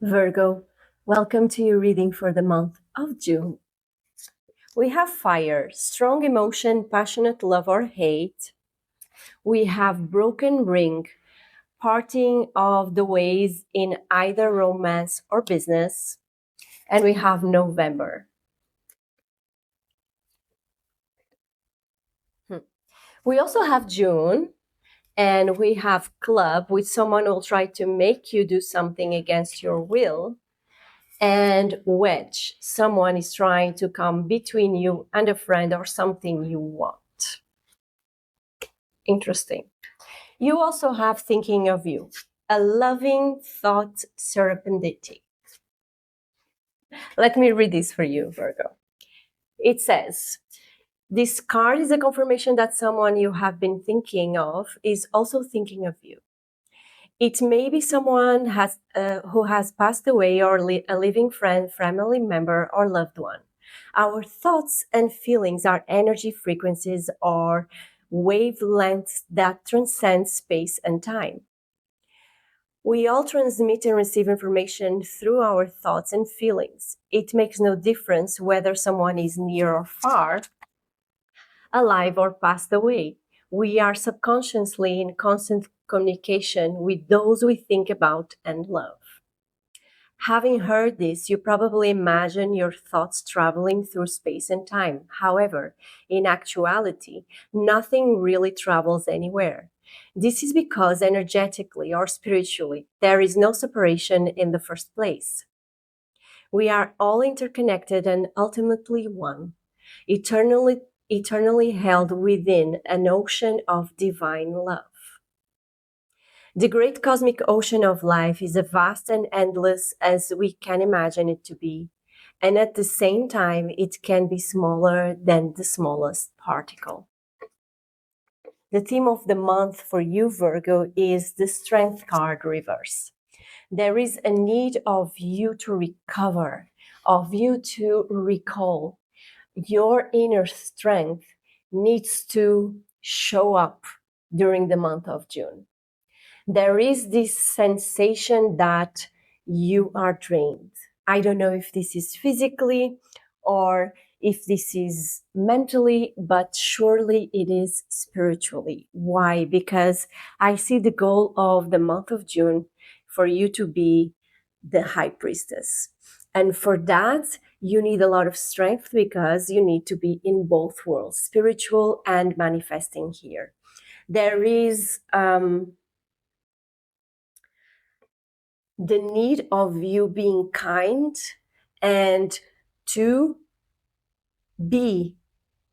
Virgo, welcome to your reading for the month of June. We have fire, strong emotion, passionate love or hate. We have broken ring, parting of the ways in either romance or business. And we have November. We also have June, and we have club, with someone who will try to make you do something against your will. And wedge, someone is trying to come between you and a friend or something you want. Interesting. You also have thinking of you, a loving thought serendipity. Let me read this for you, Virgo. It says, this card is a confirmation that someone you have been thinking of is also thinking of you. It may be someone who has passed away, or a living friend, family member, or loved one. Our thoughts and feelings are energy frequencies or wavelengths that transcend space and time. We all transmit and receive information through our thoughts and feelings. It makes no difference whether someone is near or far, alive or passed away. We are subconsciously in constant communication with those we think about and love. Having heard this, you probably imagine your thoughts traveling through space and time. However, in actuality, nothing really travels anywhere. This is because energetically or spiritually, there is no separation in the first place. We are all interconnected and ultimately one, eternally held within an ocean of divine love. The great cosmic ocean of life is as vast and endless as we can imagine it to be, and at the same time, it can be smaller than the smallest particle. The theme of the month for you, Virgo, is the Strength card reverse. There is a need of you to recover, of you to recall. Your inner strength needs to show up during the month of June. There is this sensation that you are drained. I don't know if this is physically or if this is mentally, but surely it is spiritually. Why? Because I see the goal of the month of June for you to be the high priestess. And for that, you need a lot of strength because you need to be in both worlds, spiritual and manifesting here. There is the need of you being kind and to be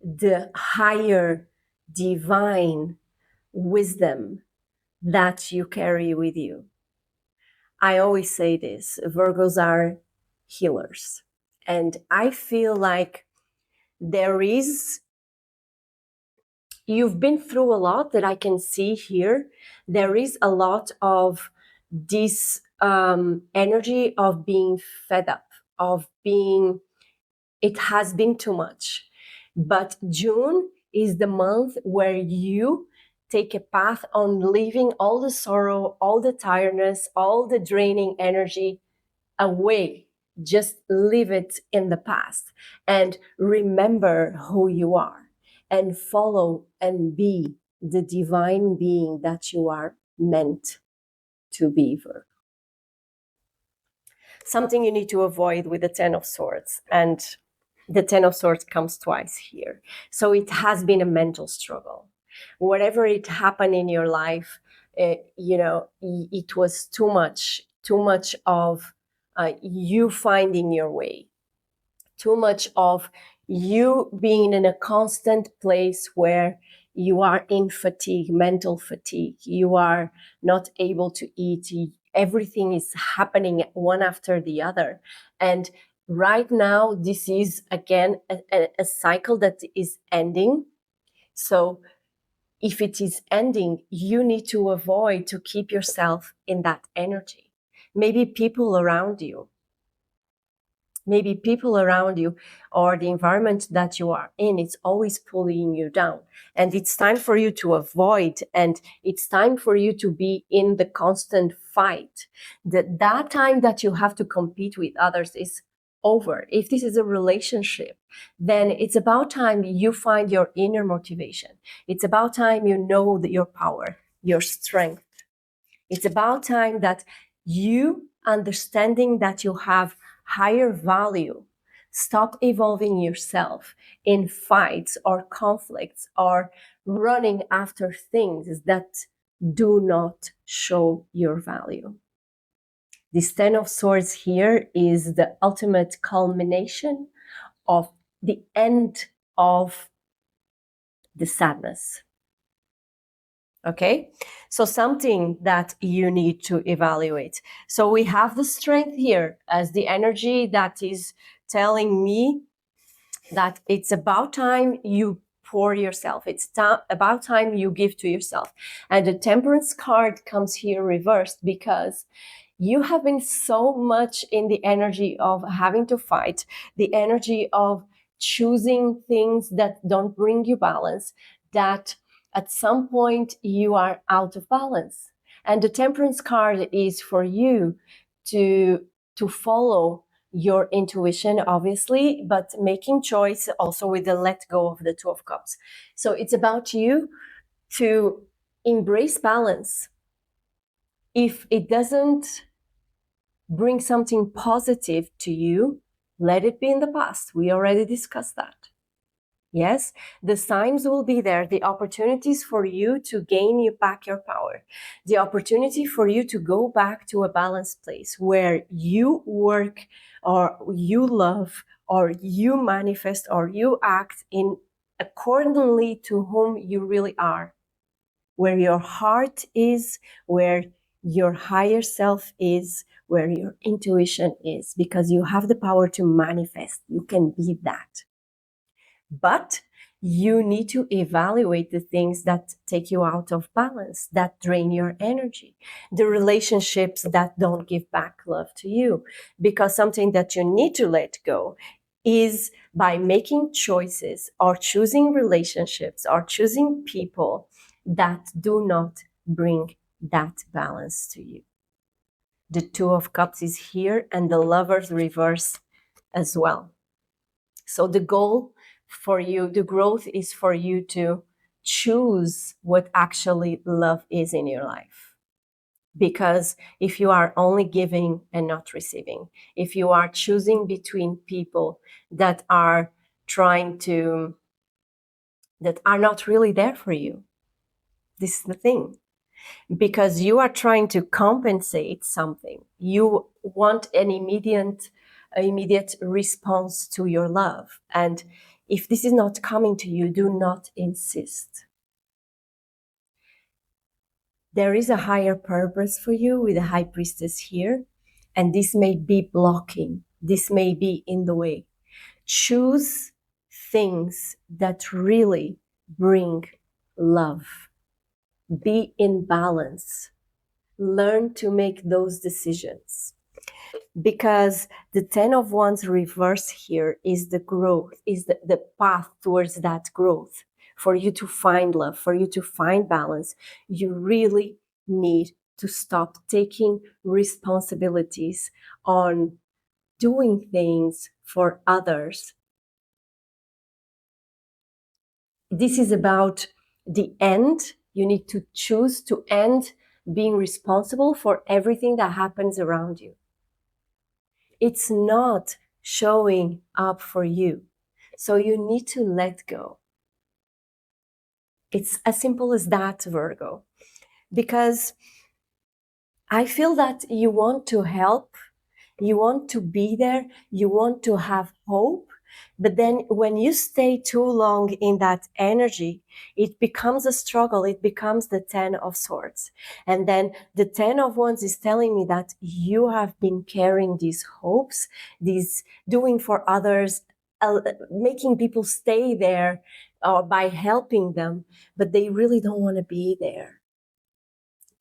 the higher divine wisdom that you carry with you. I always say this, Virgos are healers. And I feel like you've been through a lot that I can see here. There is a lot of this energy of being fed up, it has been too much. But June is the month where you take a path on leaving all the sorrow, all the tiredness, all the draining energy away. Just leave it in the past and remember who you are and follow and be the divine being that you are meant to be, Virgo. Something you need to avoid with the Ten of Swords, and the Ten of Swords comes twice here. So it has been a mental struggle. Whatever it happened in your life, it was too much of you finding your way, too much of you being in a constant place where you are in fatigue, mental fatigue. You are not able to eat. Everything is happening one after the other. And right now, this is, again, a cycle that is ending. So if it is ending, you need to avoid to keep yourself in that energy. Maybe people around you, Maybe people around you or the environment that you are in, it's always pulling you down. And it's time for you to avoid, and it's time for you to be in the constant fight. That time that you have to compete with others is over. If this is a relationship, then it's about time you find your inner motivation. It's about time you know that your power, your strength. It's about time that you understanding that you have higher value. Stop evolving yourself in fights or conflicts or running after things that do not show your value. This Ten of Swords here is the ultimate culmination of the end of the sadness. Okay, so something that you need to evaluate. So we have the strength here as the energy that is telling me that it's about time you pour yourself. It's about time you give to yourself. And the Temperance card comes here reversed because you have been so much in the energy of having to fight, the energy of choosing things that don't bring you balance, that at some point you are out of balance. And the Temperance card is for you to follow your intuition, obviously, but making choice also with the let go of the Two of Cups. So it's about you to embrace balance. If it doesn't bring something positive to you, let it be in the past. We already discussed that. Yes, the signs will be there, the opportunities for you to gain you back your power, the opportunity for you to go back to a balanced place where you work or you love or you manifest or you act in accordingly to whom you really are, where your heart is, where your higher self is, where your intuition is, because you have the power to manifest. You can be that. But you need to evaluate the things that take you out of balance, that drain your energy, the relationships that don't give back love to you. Because something that you need to let go is by making choices or choosing relationships or choosing people that do not bring that balance to you. The Two of Cups is here and the Lovers reverse as well. So the goal for you, the growth is for you to choose what actually love is in your life. Because if you are only giving and not receiving, if you are choosing between people that are that are not really there for you, this is the thing. Because you are trying to compensate something. You want an immediate response to your love. And if this is not coming to you, do not insist. There is a higher purpose for you with the High Priestess here, and this may be blocking. This may be in the way. Choose things that really bring love. Be in balance. Learn to make those decisions. Because the Ten of Wands reverse here is the growth, is the path towards that growth. For you to find love, for you to find balance, you really need to stop taking responsibilities on doing things for others. This is about the end. You need to choose to end being responsible for everything that happens around you. It's not showing up for you. So you need to let go. It's as simple as that, Virgo. Because I feel that you want to help, you want to be there, you want to have hope. But then when you stay too long in that energy, it becomes a struggle. It becomes the Ten of Swords. And then the Ten of Wands is telling me that you have been carrying these hopes, these doing for others, making people stay there by helping them, but they really don't want to be there.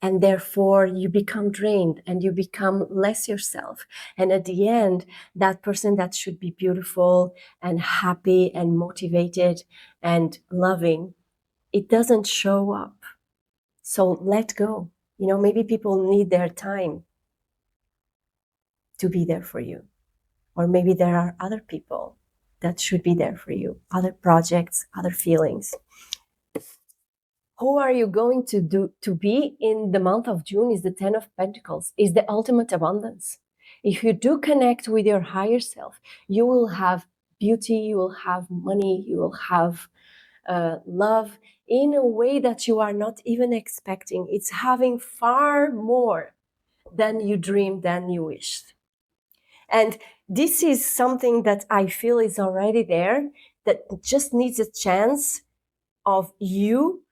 And therefore you become drained and you become less yourself. And at the end, that person that should be beautiful and happy and motivated and loving, it doesn't show up. So let go. Maybe people need their time to be there for you. Or maybe there are other people that should be there for you, other projects, other feelings. Who are you going to be in the month of June is the 10 of Pentacles, is the ultimate abundance. If you do connect with your higher self, you will have beauty, you will have money, you will have love in a way that you are not even expecting. It's having far more than you dreamed, than you wished. And this is something that I feel is already there, that just needs a chance of you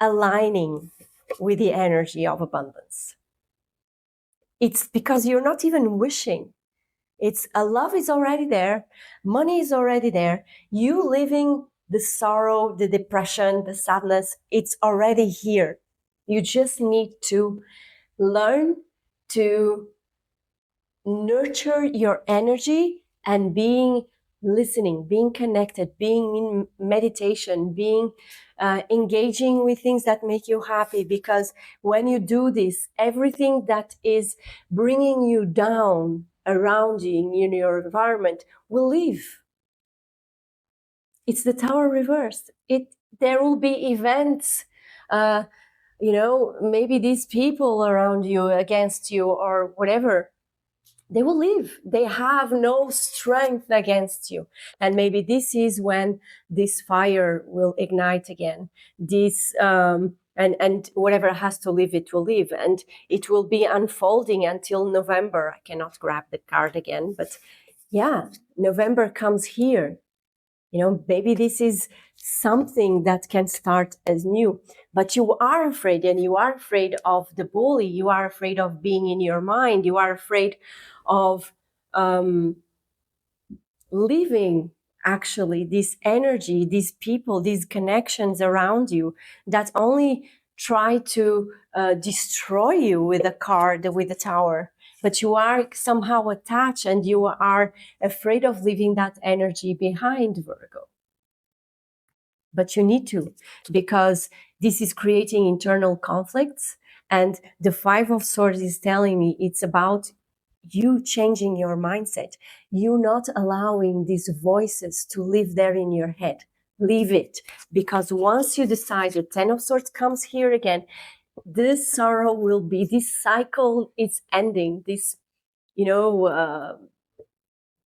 aligning with the energy of abundance. It's because you're not even wishing. It's a love is already there, money is already there. You living the sorrow, the depression, the sadness, it's already here. You just need to learn to nurture your energy and listening, being connected, being in meditation, being engaging with things that make you happy. Because when you do this, everything that is bringing you down around you in your environment will leave. It's the Tower reversed. There will be events, maybe these people around you, against you, or whatever. They will leave. They have no strength against you. And maybe this is when this fire will ignite again. This and whatever has to leave, it will leave. And it will be unfolding until November. I cannot grab the card again, but yeah, November comes here. Maybe this is something that can start as new, but you are afraid, and you are afraid of the bully. You are afraid of being in your mind. You are afraid of leaving actually this energy, these people, these connections around you that only try to destroy you with a card, with a tower. But you are somehow attached, and you are afraid of leaving that energy behind, Virgo. But you need to, because this is creating internal conflicts. And the Five of Swords is telling me it's about you changing your mindset, you not allowing these voices to live there in your head. Leave it, because once you decide the Ten of Swords comes here again, this sorrow will be, this cycle is ending. This,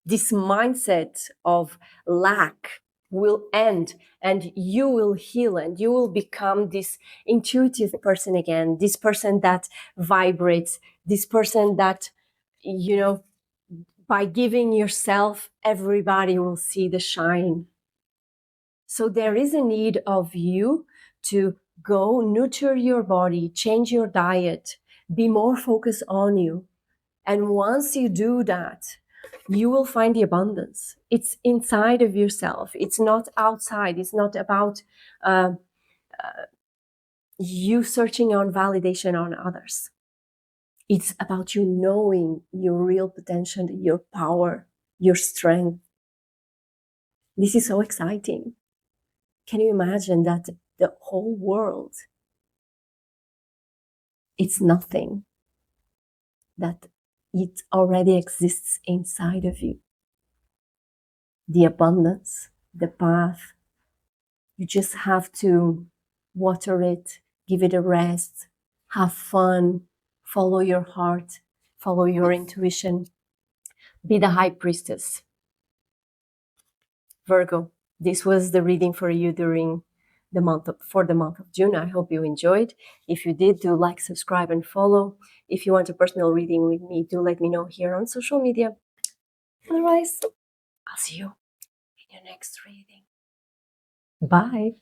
this mindset of lack will end, and you will heal, and you will become this intuitive person again, this person that vibrates, this person that, by giving yourself, everybody will see the shine. So there is a need of you to go nurture your body, change your diet, be more focused on you. And once you do that, you will find the abundance. It's inside of yourself. It's not outside. It's not about you searching on validation on others. It's about you knowing your real potential, your power, your strength. This is so exciting. Can you imagine that the whole world, it's nothing, that it already exists inside of you? The abundance, the path. You just have to water it, give it a rest, have fun, follow your heart, follow your intuition. Be the high priestess. Virgo, this was the reading for you during the month of June. I hope you enjoyed. If you did, do like, subscribe, and follow. If you want a personal reading with me, do let me know here on social media. Otherwise, I'll see you in your next reading. Bye.